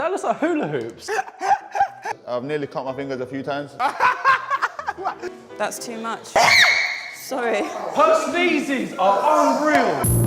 That looks like hula hoops. I've nearly cut my fingers a few times. That's too much. Sorry. Her sneezes are unreal.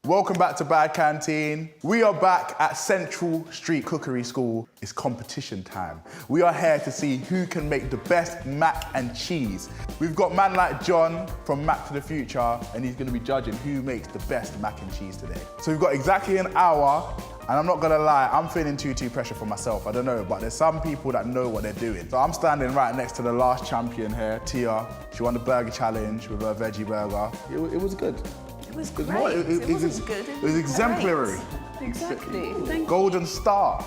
Welcome back to Bad Canteen. We are back at Central Street Cookery School. It's competition time. We are here to see who can make the best mac and cheese. We've got man like John from Mac to the Future, and he's gonna be judging who makes the best mac and cheese today. So we've got exactly an hour, and I'm not gonna lie, I'm feeling too pressure for myself. I don't know, but there's some people that know what they're doing. So I'm standing right next to the last champion here, Tia. She won the burger challenge with her veggie burger. It was good. It was great. It wasn't good. It was exemplary. Great. Exactly. Thank you. Golden star.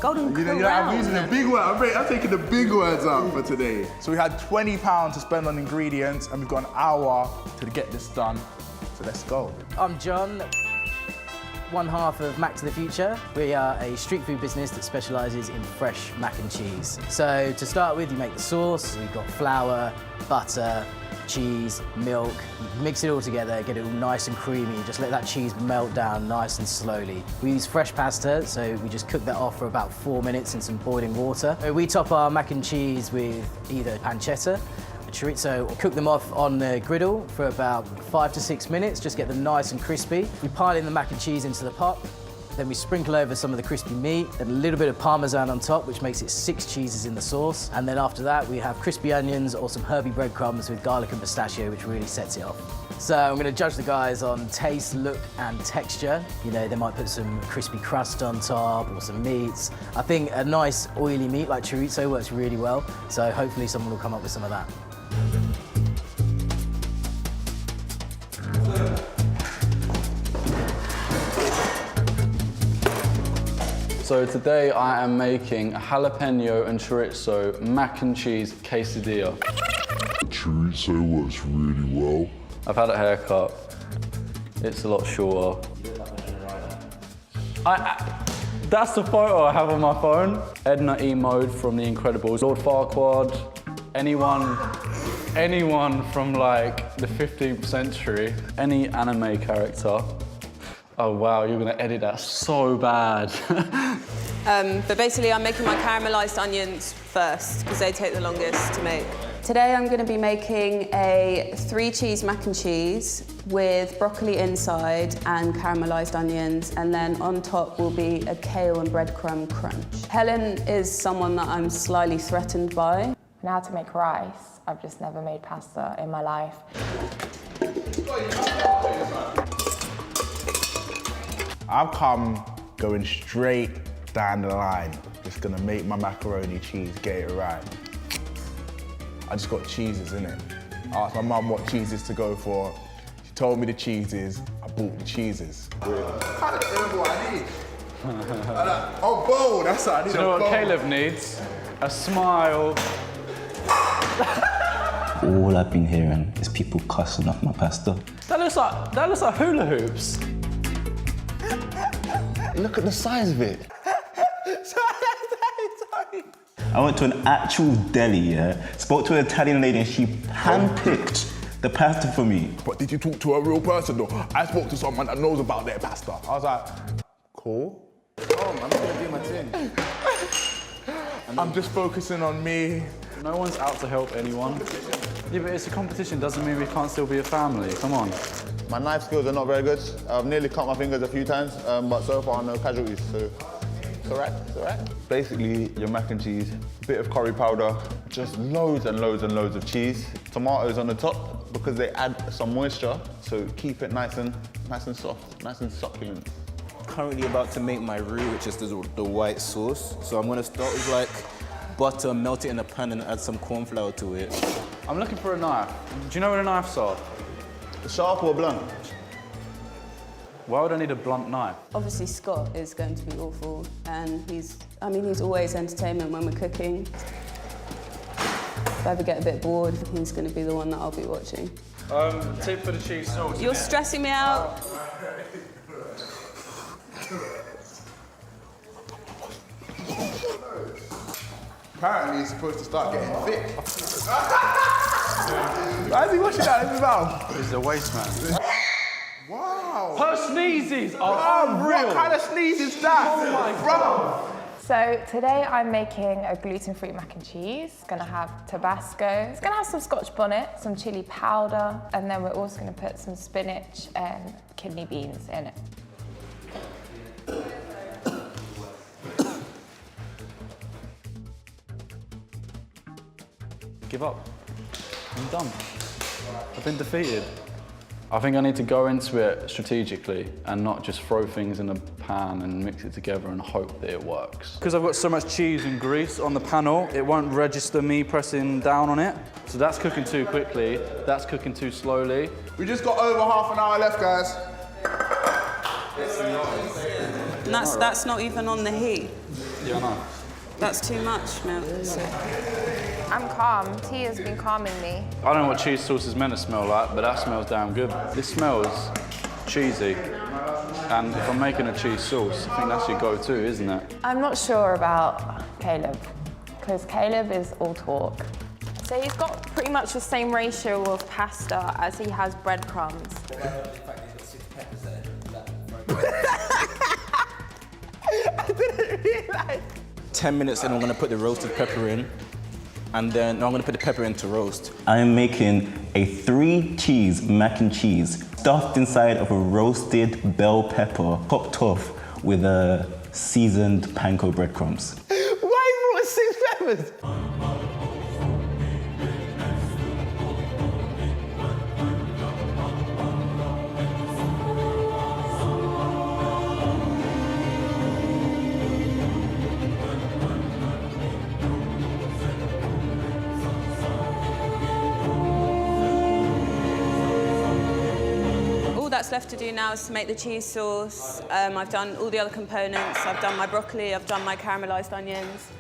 Golden crown. I'm using the big word. I'm taking the big words out for today. So we had £20 to spend on ingredients, and we've got an hour to get this done. So let's go. I'm John, one half of Mac to the Future. We are a street food business that specialises in fresh mac and cheese. So to start with, you make the sauce. We've got flour, butter, cheese, milk. You mix it all together, get it all nice and creamy. Just let that cheese melt down nice and slowly. We use fresh pasta, so we just cook that off for about 4 minutes in some boiling water. We top our mac and cheese with either pancetta, chorizo, cook them off on the griddle for about 5 to 6 minutes, just get them nice and crispy. We pile in the mac and cheese into the pot. Then we sprinkle over some of the crispy meat and a little bit of Parmesan on top, which makes it 6 cheeses in the sauce. And then after that, we have crispy onions or some herby breadcrumbs with garlic and pistachio, which really sets it off. So I'm going to judge the guys on taste, look, and texture. You know, they might put some crispy crust on top or some meats. I think a nice oily meat like chorizo works really well. So hopefully someone will come up with some of that. So today I am making a jalapeno and chorizo mac and cheese quesadilla. Chorizo works really well. I've had a haircut. It's a lot shorter. That's the photo I have on my phone. Edna E. Mode from The Incredibles. Lord Farquaad. Anyone from like the 15th century. Any anime character. Oh wow, you're gonna edit that so bad. But basically, I'm making my caramelised onions first, because they take the longest to make. Today, I'm going to be making a 3-cheese mac and cheese with broccoli inside and caramelised onions, and then on top will be a kale and breadcrumb crunch. Helen is someone that I'm slightly threatened by. I know how to make rice. I've just never made pasta in my life. I've come going straight down the line. Just gonna make my macaroni cheese, get it right. I just got cheeses, innit? I asked my mum what cheeses to go for. She told me the cheeses, I bought the cheeses. I don't remember what I need. Oh, bowl, that's what I need. Do you know what Caleb needs? A smile. All I've been hearing is people cussing off my pasta. That looks like hula hoops. Look at the size of it. Sorry. I went to an actual deli, yeah? Spoke to an Italian lady and she handpicked the pasta for me. But did you talk to a real person though? I spoke to someone that knows about their pasta. I was like, cool. Oh, I'm just gonna do my thing. I'm just focusing on me. No one's out to help anyone. Yeah, but it's a competition, doesn't mean we can't still be a family. Come on. My knife skills are not very good. I've nearly cut my fingers a few times, but so far no casualties, so it's all right, it's all right. Basically, your mac and cheese, a bit of curry powder, just loads and loads and loads of cheese. Tomatoes on the top, because they add some moisture, so keep it nice and soft, nice and succulent. Currently about to make my roux, which is the white sauce. So I'm gonna start with like butter, melt it in a pan and add some corn flour to it. I'm looking for a knife. Do you know where a knife's are? Sharp or blunt? Why would I need a blunt knife? Obviously, Scott is going to be awful, and he's always entertainment when we're cooking. If I ever get a bit bored, he's going to be the one that I'll be watching. Tip for the cheese sauce. You're stressing me out. Apparently, it's supposed to start getting thick. Why is he washing that in his mouth? He's a waste man. Wow. Her sneezes are unreal. What kind of sneeze is that? Oh my God. So today I'm making a gluten-free mac and cheese. It's gonna have Tabasco. It's gonna have some Scotch bonnet, some chili powder, and then we're also gonna put some spinach and kidney beans in it. Give up. I'm done. I've been defeated. I think I need to go into it strategically and not just throw things in a pan and mix it together and hope that it works. Because I've got so much cheese and grease on the panel, it won't register me pressing down on it. So that's cooking too quickly, that's cooking too slowly. We just got over half an hour left, guys. And that's not even on the heat. Yeah, I know. That's too much milk. I'm calm. Tea has been calming me. I don't know what cheese sauce is meant to smell like, but that smells damn good. This smells cheesy. And if I'm making a cheese sauce, I think that's your go-to, isn't it? I'm not sure about Caleb, because Caleb is all talk. So he's got pretty much the same ratio of pasta as he has breadcrumbs. I didn't realise. 10 minutes in, I'm gonna put the roasted pepper in, and then I'm gonna put the pepper in to roast. I am making a 3-cheese mac and cheese stuffed inside of a roasted bell pepper, topped off with a seasoned panko breadcrumbs. Why you brought 6 peppers? All that's left to do now is to make the cheese sauce. I've done all the other components. I've done my broccoli, I've done my caramelised onions.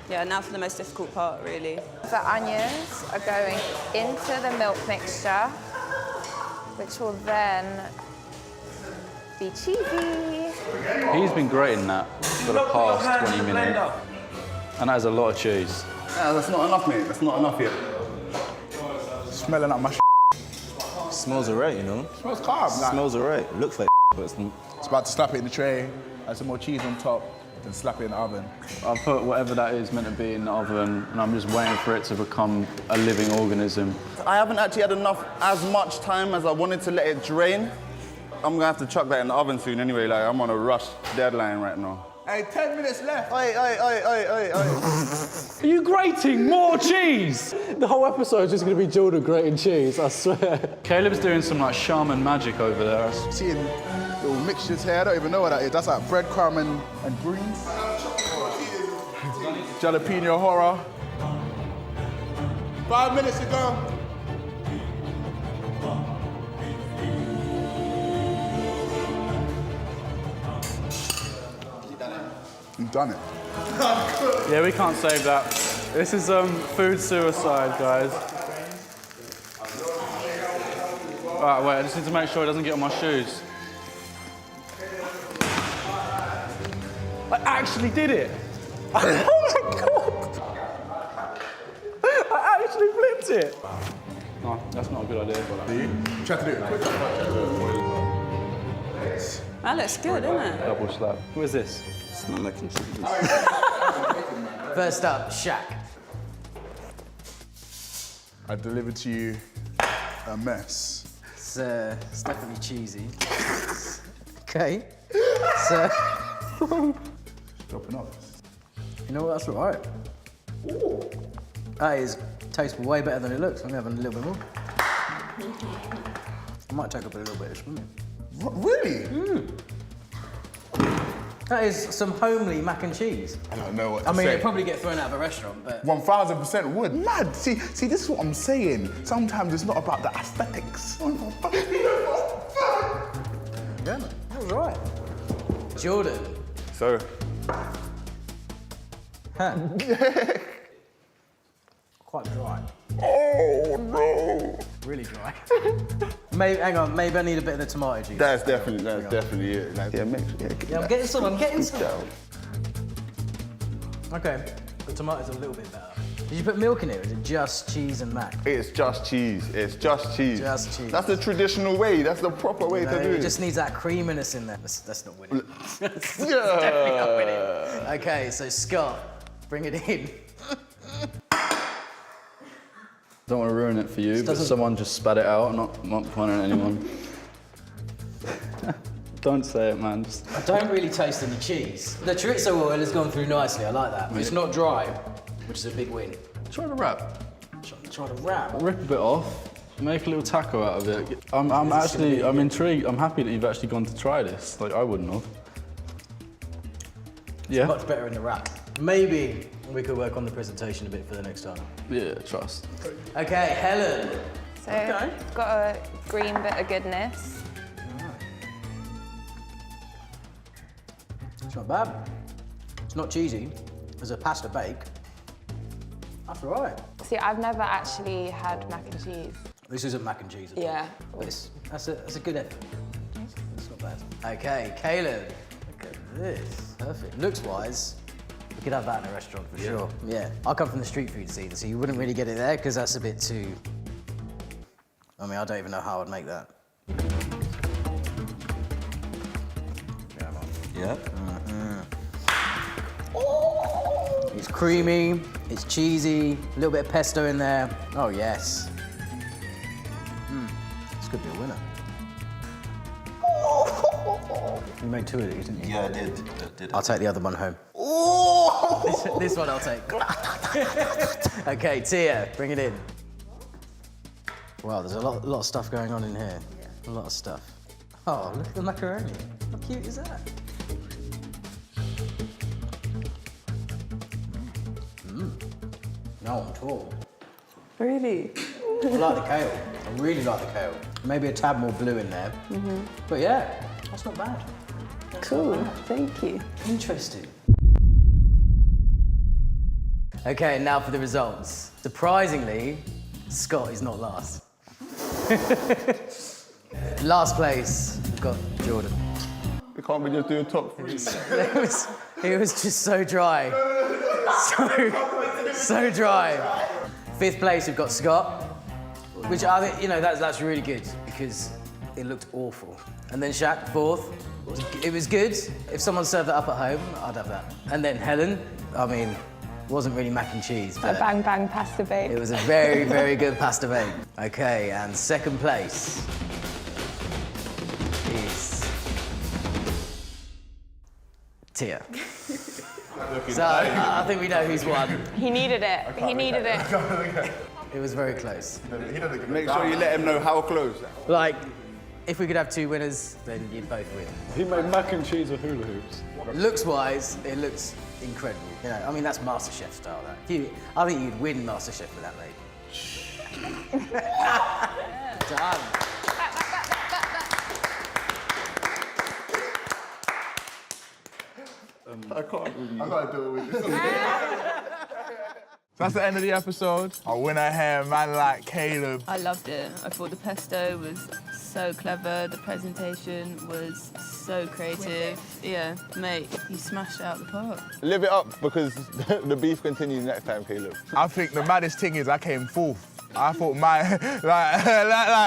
Yeah, now for the most difficult part, really. The onions are going into the milk mixture, which will then be cheesy. He's been grating that for the past 20 minutes. And that is a lot of cheese. Yeah, that's not enough, mate. That's not enough yet. Smelling up my Smells alright, you know? Smells calm. Like. Smells alright. Looks like but it's It's about to slap it in the tray, add some more cheese on top, then slap it in the oven. I'll put whatever that is meant to be in the oven, and I'm just waiting for it to become a living organism. I haven't actually had as much time as I wanted to let it drain. I'm gonna have to chuck that in the oven soon anyway, like I'm on a rush deadline right now. Hey, 10 minutes left. Oi. Are you grating more cheese? The whole episode is just going to be Jordan grating cheese, I swear. Caleb's doing some like shaman magic over there. Seeing little mixtures here, I don't even know what that is. That's like breadcrumb and greens. Jalapeno horror. 5 minutes to go. You've done it. Yeah, we can't save that. This is food suicide, guys. All right, wait, I just need to make sure it doesn't get on my shoes. I actually did it. Oh my God. I actually flipped it. No, that's not a good idea. Try to do it quick. That looks good, isn't it? Double slap. What is this? it's not mac and cheese. First up, Shaq. I delivered to you a mess. It's definitely cheesy. Okay. So, Dropping off. you know what? That's all right. That tastes way better than it looks. I'm having a little bit more. I might take up a little bit of swimming. Really? That is some homely mac and cheese. I don't know what to I mean, say. it'd probably get thrown out of a restaurant, but 1000% would. Mad. See, this is what I'm saying. Sometimes it's not about the aesthetics. yeah, that was all right. Jordan. So, Quite dry. oh no. Really dry. Maybe, hang on, maybe I need a bit of the tomato juice. That's definitely it. Like, yeah, mix. Yeah, I'm getting some, Okay, the tomato's a little bit better. Did you put milk in it, or is it just cheese and mac? It's just cheese. It's just cheese. Just cheese. That's the traditional way. That's the proper way to do It it. just needs that creaminess in there. That's not winning. That's Yeah. definitely not winning. Okay, so Scott, bring it in. Don't want to ruin it for you, but someone just spat it out, not pointing at anyone. Don't say it, man. I don't really taste any cheese. The chorizo oil has gone through nicely, I like that. It's not dry, which is a big win. Try the wrap. Try to wrap. Rip a bit off, make a little taco out of it. I'm intrigued. I'm happy that you've actually gone to try this. Like, I wouldn't have. Yeah? Much better in the wrap. Maybe we could work on the presentation a bit for the next time. Yeah, trust. Okay, Helen. So it's got a green bit of goodness. It's not bad. It's not cheesy. There's a pasta bake. That's all right. See, I've never actually had mac and cheese. This isn't mac and cheese at all. Yeah. But that's a good effort. It's not bad. Okay, Caleb. Look at this. Perfect. Looks-wise, we could have that in a restaurant for sure. Yeah. I come from the street food scene, so you wouldn't really get it there because that's a bit too... I mean, I don't even know how I'd make that. Yeah. It's creamy, it's cheesy, a little bit of pesto in there. Oh, yes. This could be a winner. You made two of these, didn't you? Yeah, I did. I'll take the other one home. This one I'll take. Okay, Tia, bring it in. Wow, there's a lot of stuff going on in here. A lot of stuff. Oh, look at the macaroni. How cute is that? No, I'm tall. Really? I like the kale. I really like the kale. Maybe a tad more blue in there. But yeah, that's not bad. Cool, thank you. Interesting. Okay, now for the results. Surprisingly, Scott is not last. Last place, we've got Jordan. We can't be just doing top three. It was just so dry. So dry. Fifth place, we've got Scott, which I think, that's really good because it looked awful. And then Shaq, fourth. It was good. If someone served that up at home, I'd have that. And then Helen, I mean, it wasn't really mac and cheese, A but bang bang pasta bake. it was a very, very good pasta bake. Okay, and second place is Tia. So I think we know who's won. He needed it. He needed it. It was very close. Make sure you let him know how close. Like, if we could have two winners, then you'd both win. He made mac and cheese with hula hoops. Looks-wise, it looks incredible. I mean, that's MasterChef style, that. I think you'd win MasterChef with that, mate. Done. I can't really. I gotta do it with this. That's the end of the episode. I went ahead, man, like Caleb. I loved it. I thought the pesto was so clever. The presentation was so creative. Yeah, mate, you smashed it out the park. Live it up because the beef continues next time, Caleb. I think the maddest thing is I came fourth. I thought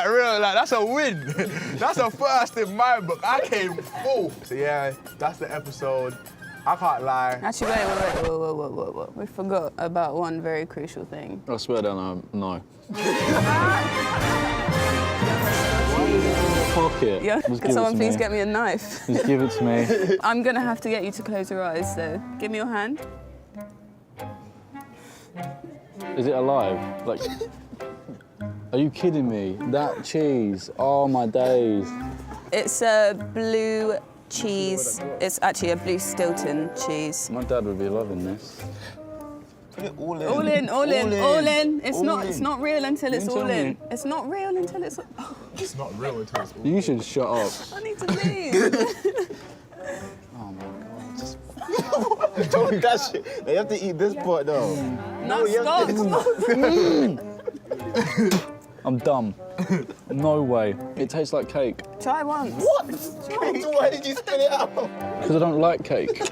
real, that's a win. That's a first in my book. I came fourth. So yeah, that's the episode. I can't lie. Actually, wait. We forgot about one very crucial thing. I swear down, no. Pocket. Yeah, Just could give someone it to please me. get me a knife? Just give it to me. I'm gonna have to get you to close your eyes, so give me your hand. Is it alive? Like, are you kidding me? That cheese, oh my days. It's a blue cheese. It's actually a blue Stilton cheese. My dad would be loving this. Put it all in. All in. It's not real until it's Don't all tell in. me. It's not real until it's. It's not real until it's all. You should shut up. I need to leave. Oh my God. Just... Don't do that shit. They have to eat this part though. No, stop. I'm dumb. No way. It tastes like cake. Try once. What? Why did you spit it out? Because I don't like cake.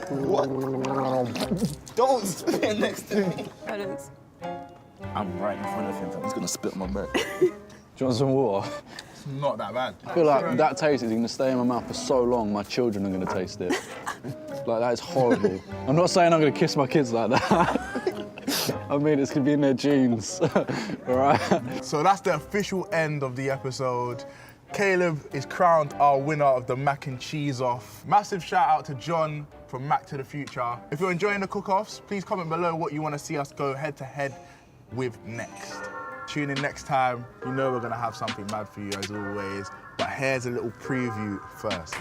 What? Don't spit next to me. Balance. I'm right in front of him. He's gonna spit my back. Do you want some water? It's not that bad. I feel like that taste is going to stay in my mouth for so long, my children are going to taste it. Like, that is horrible. I'm not saying I'm going to kiss my kids like that. I mean, it's going to be in their genes, all right? So that's the official end of the episode. Caleb is crowned our winner of the mac and cheese off. Massive shout out to John from Mac to the Future. If you're enjoying the cook-offs, please comment below what you want to see us go head-to-head with next. Tune in next time. You know we're gonna have something mad for you as always. But here's a little preview first.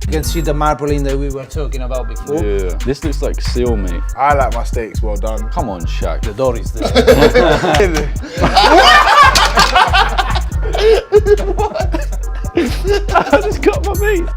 You can see the marbling that we were talking about before. Yeah. This looks like seal meat. I like my steaks well done. Come on, Shaq. The door is there. I just got my meat.